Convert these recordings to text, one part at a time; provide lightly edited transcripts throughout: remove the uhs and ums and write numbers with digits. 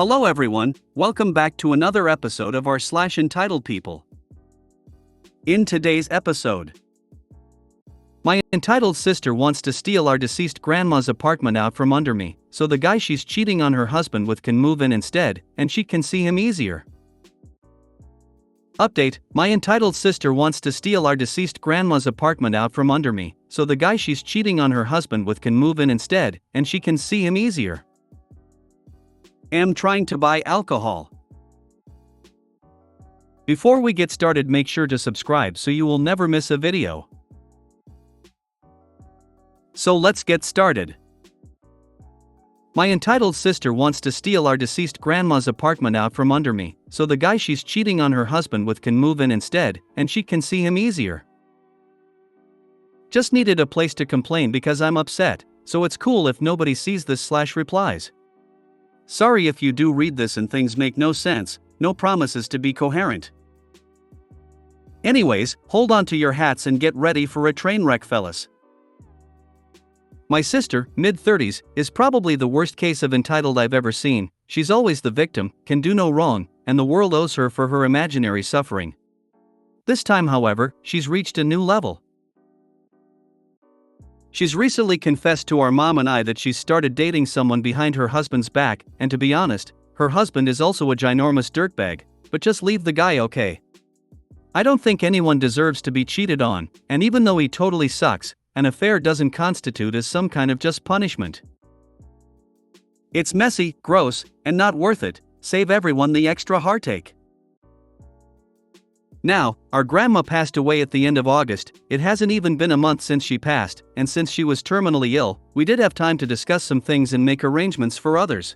Hello everyone, welcome back to another episode of our entitled people. In today's episode, my entitled sister wants to steal our deceased grandma's apartment out from under me, so the guy she's cheating on her husband with can move in instead, and she can see him easier. Update: my entitled sister wants to steal our deceased grandma's apartment out from under me, so the guy she's cheating on her husband with can move in instead, and she can see him easier. Am trying to buy alcohol. Before we get started, make sure to subscribe so you will never miss a video. So let's get started. My entitled sister wants to steal our deceased grandma's apartment out from under me, so the guy she's cheating on her husband with can move in instead, and she can see him easier. Just needed a place to complain because I'm upset, so it's cool if nobody sees this/replies. Sorry if you do read this and things make no sense, no promises to be coherent. Anyways, hold on to your hats and get ready for a train wreck, fellas. My sister, mid-30s, is probably the worst case of entitled I've ever seen. She's always the victim, can do no wrong, and the world owes her for her imaginary suffering. This time, however, she's reached a new level. She's recently confessed to our mom and I that she's started dating someone behind her husband's back, and to be honest, her husband is also a ginormous dirtbag, but just leave the guy, okay? I don't think anyone deserves to be cheated on, and even though he totally sucks, an affair doesn't constitute as some kind of just punishment. It's messy, gross, and not worth it. Save everyone the extra heartache. Now, our grandma passed away at the end of August. It hasn't even been a month since she passed, and since she was terminally ill, we did have time to discuss some things and make arrangements for others.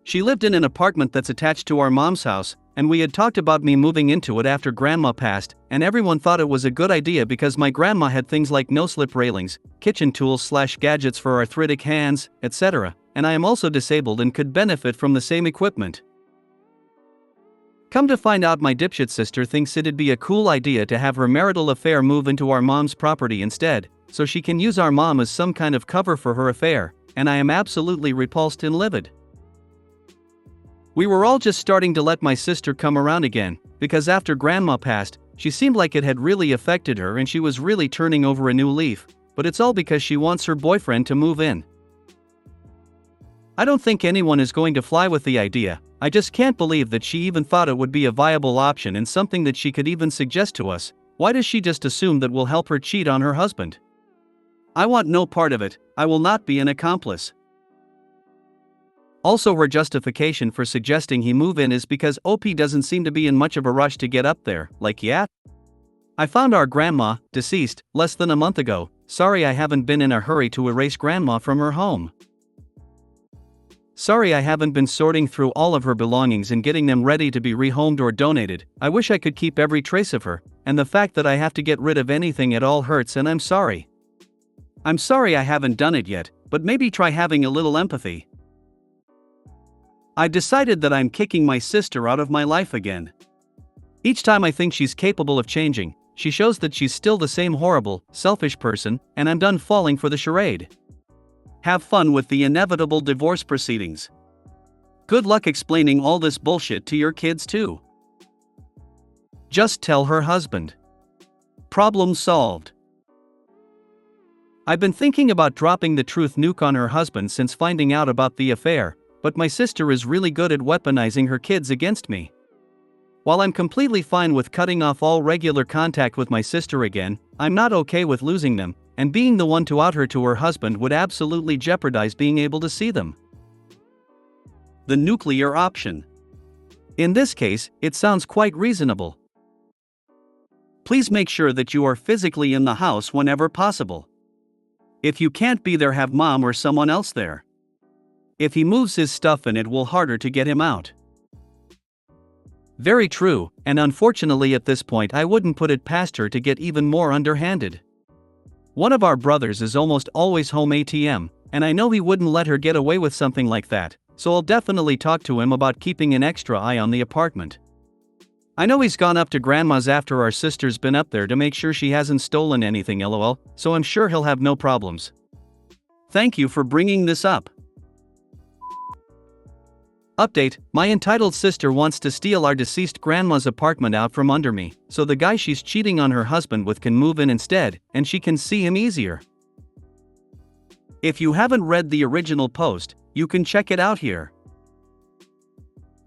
She lived in an apartment that's attached to our mom's house, and we had talked about me moving into it after grandma passed, and everyone thought it was a good idea because my grandma had things like no-slip railings, kitchen tools/gadgets for arthritic hands, etc., and I am also disabled and could benefit from the same equipment. Come to find out, my dipshit sister thinks it'd be a cool idea to have her marital affair move into our mom's property instead, so she can use our mom as some kind of cover for her affair, and I am absolutely repulsed and livid. We were all just starting to let my sister come around again, because after grandma passed, she seemed like it had really affected her and she was really turning over a new leaf, but it's all because she wants her boyfriend to move in. I don't think anyone is going to fly with the idea. I just can't believe that she even thought it would be a viable option and something that she could even suggest to us. Why does she just assume that we'll help her cheat on her husband? I want no part of it. I will not be an accomplice. Also, her justification for suggesting he move in is because OP doesn't seem to be in much of a rush to get up there, like yeah? I found our grandma, deceased, less than a month ago. Sorry I haven't been in a hurry to erase grandma from her home. Sorry I haven't been sorting through all of her belongings and getting them ready to be rehomed or donated. I wish I could keep every trace of her, and the fact that I have to get rid of anything at all hurts, and I'm sorry. I'm sorry I haven't done it yet, but maybe try having a little empathy. I've decided that I'm kicking my sister out of my life again. Each time I think she's capable of changing, she shows that she's still the same horrible, selfish person, and I'm done falling for the charade. Have fun with the inevitable divorce proceedings. Good luck explaining all this bullshit to your kids too. Just tell her husband. Problem solved. I've been thinking about dropping the truth nuke on her husband since finding out about the affair, but my sister is really good at weaponizing her kids against me. While I'm completely fine with cutting off all regular contact with my sister again, I'm not okay with losing them, and being the one to out her to her husband would absolutely jeopardize being able to see them. The nuclear option. In this case, it sounds quite reasonable. Please make sure that you are physically in the house whenever possible. If you can't be there, have mom or someone else there. If he moves his stuff in, it will harder to get him out. Very true, and unfortunately at this point I wouldn't put it past her to get even more underhanded. One of our brothers is almost always home ATM, and I know he wouldn't let her get away with something like that, so I'll definitely talk to him about keeping an extra eye on the apartment. I know he's gone up to grandma's after our sister's been up there to make sure she hasn't stolen anything, lol, so I'm sure he'll have no problems. Thank you for bringing this up. Update: my entitled sister wants to steal our deceased grandma's apartment out from under me, so the guy she's cheating on her husband with can move in instead, and she can see him easier. If you haven't read the original post, you can check it out here.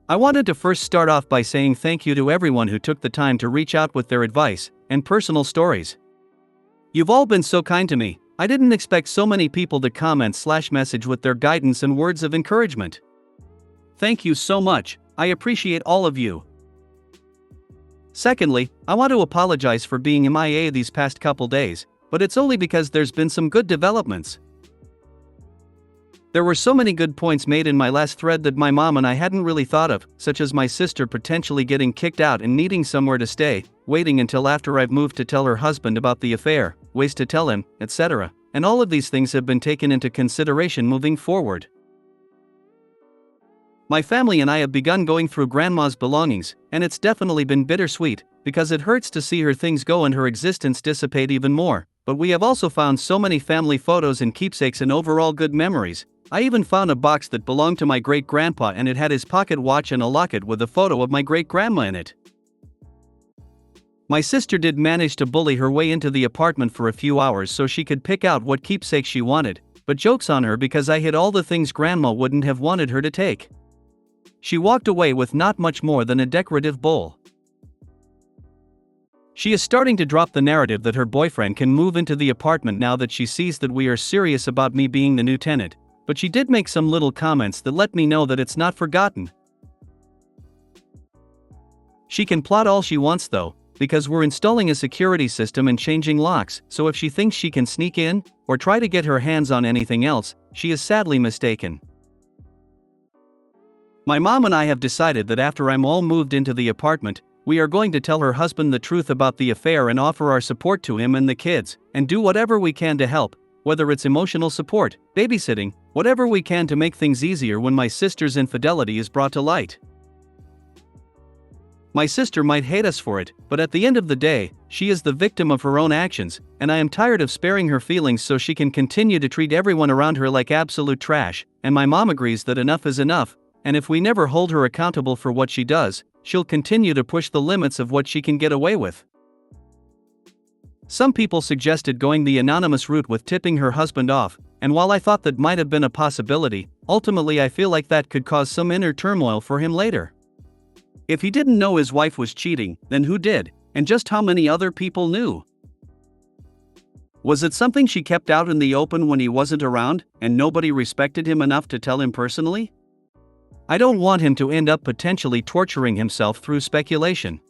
I wanted to first start off by saying thank you to everyone who took the time to reach out with their advice and personal stories. You've all been so kind to me. I didn't expect so many people to comment/message with their guidance and words of encouragement. Thank you so much, I appreciate all of you. Secondly, I want to apologize for being MIA these past couple days, but it's only because there's been some good developments. There were so many good points made in my last thread that my mom and I hadn't really thought of, such as my sister potentially getting kicked out and needing somewhere to stay, waiting until after I've moved to tell her husband about the affair, ways to tell him, etc. And all of these things have been taken into consideration moving forward. My family and I have begun going through grandma's belongings, and it's definitely been bittersweet, because it hurts to see her things go and her existence dissipate even more, but we have also found so many family photos and keepsakes and overall good memories. I even found a box that belonged to my great-grandpa and it had his pocket watch and a locket with a photo of my great-grandma in it. My sister did manage to bully her way into the apartment for a few hours so she could pick out what keepsake she wanted, but joke's on her because I hid all the things grandma wouldn't have wanted her to take. She walked away with not much more than a decorative bowl. She is starting to drop the narrative that her boyfriend can move into the apartment now that she sees that we are serious about me being the new tenant, but she did make some little comments that let me know that it's not forgotten. She can plot all she wants though, because we're installing a security system and changing locks, so if she thinks she can sneak in, or try to get her hands on anything else, she is sadly mistaken. My mom and I have decided that after I'm all moved into the apartment, we are going to tell her husband the truth about the affair and offer our support to him and the kids, and do whatever we can to help, whether it's emotional support, babysitting, whatever we can to make things easier when my sister's infidelity is brought to light. My sister might hate us for it, but at the end of the day, she is the victim of her own actions, and I am tired of sparing her feelings so she can continue to treat everyone around her like absolute trash, and my mom agrees that enough is enough, and if we never hold her accountable for what she does, she'll continue to push the limits of what she can get away with. Some people suggested going the anonymous route with tipping her husband off, and while I thought that might have been a possibility, ultimately I feel like that could cause some inner turmoil for him later. If he didn't know his wife was cheating, then who did, and just how many other people knew? Was it something she kept out in the open when he wasn't around, and nobody respected him enough to tell him personally? I don't want him to end up potentially torturing himself through speculation.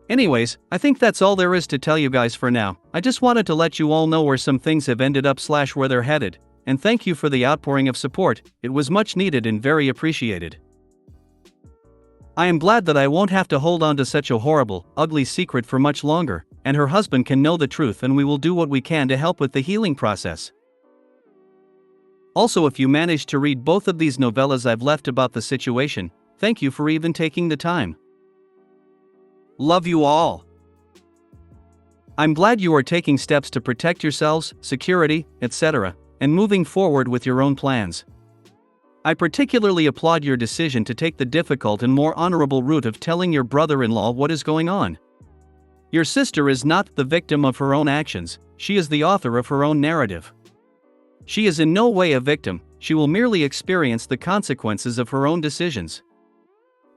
Anyways, I think that's all there is to tell you guys for now. I just wanted to let you all know where some things have ended up/where they're headed, and thank you for the outpouring of support. It was much needed and very appreciated. I am glad that I won't have to hold on to such a horrible, ugly secret for much longer, and her husband can know the truth, and we will do what we can to help with the healing process. Also, if you managed to read both of these novellas I've left about the situation, thank you for even taking the time. Love you all. I'm glad you are taking steps to protect yourselves, security, etc., and moving forward with your own plans. I particularly applaud your decision to take the difficult and more honorable route of telling your brother-in-law what is going on. Your sister is not the victim of her own actions, she is the author of her own narrative. She is in no way a victim, she will merely experience the consequences of her own decisions.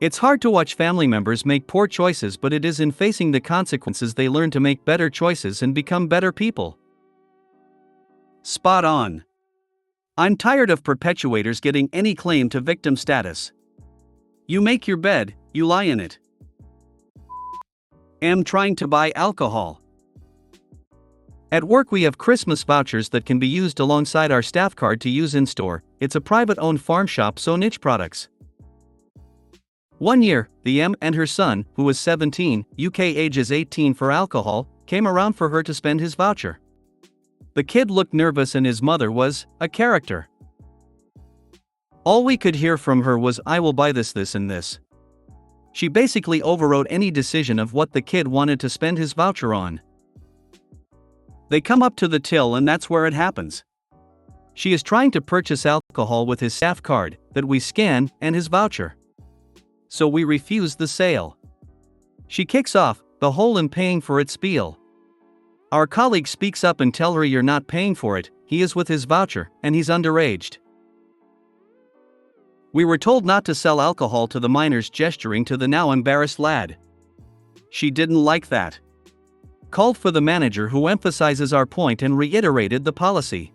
It's hard to watch family members make poor choices, but it is in facing the consequences they learn to make better choices and become better people. Spot on. I'm tired of perpetuators getting any claim to victim status. You make your bed, you lie in it. Am trying to buy alcohol. At work we have Christmas vouchers that can be used alongside our staff card to use in store. It's a private-owned farm shop, so niche products. One year, the M and her son, who was 17, UK age is 18 for alcohol, came around for her to spend his voucher. The kid looked nervous and his mother was a character. All we could hear from her was, "I will buy this, this and this." She basically overrode any decision of what the kid wanted to spend his voucher on. They come up to the till and that's where it happens. She is trying to purchase alcohol with his staff card that we scan and his voucher. So we refuse the sale. She kicks off the whole "I'm paying for it" spiel. Our colleague speaks up and tell her you're not paying for it, he is with his voucher, and he's underage. We were told not to sell alcohol to the minors, gesturing to the now embarrassed lad. She didn't like that. Called for the manager, who emphasizes our point and reiterated the policy.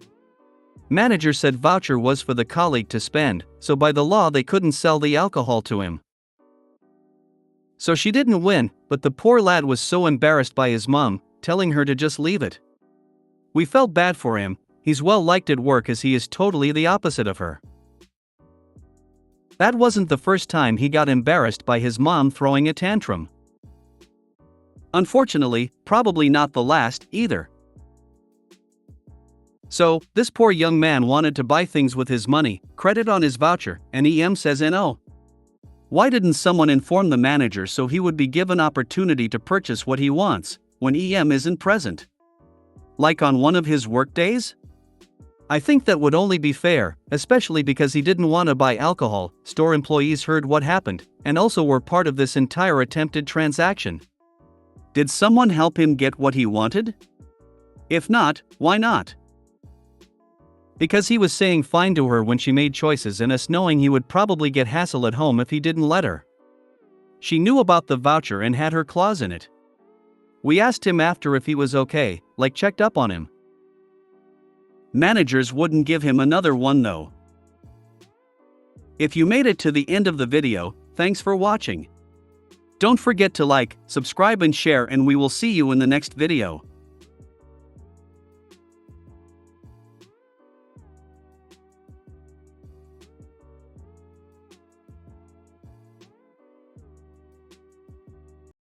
Manager said voucher was for the colleague to spend, so by the law they couldn't sell the alcohol to him. So she didn't win, but the poor lad was so embarrassed by his mom, telling her to just leave it. We felt bad for him. He's well liked at work as he is totally the opposite of her. That wasn't the first time he got embarrassed by his mom throwing a tantrum. Unfortunately, probably not the last, either. So, this poor young man wanted to buy things with his money, credit on his voucher, and EM says no. Why didn't someone inform the manager so he would be given opportunity to purchase what he wants, when EM isn't present? Like on one of his work days? I think that would only be fair, especially because he didn't want to buy alcohol. Store employees heard what happened, and also were part of this entire attempted transaction. Did someone help him get what he wanted? If not, why not? Because he was saying fine to her when she made choices, and us knowing he would probably get hassle at home if he didn't let her. She knew about the voucher and had her claws in it. We asked him after if he was okay, like checked up on him. Managers wouldn't give him another one though. If you made it to the end of the video, thanks for watching. Don't forget to like, subscribe and share, and we will see you in the next video.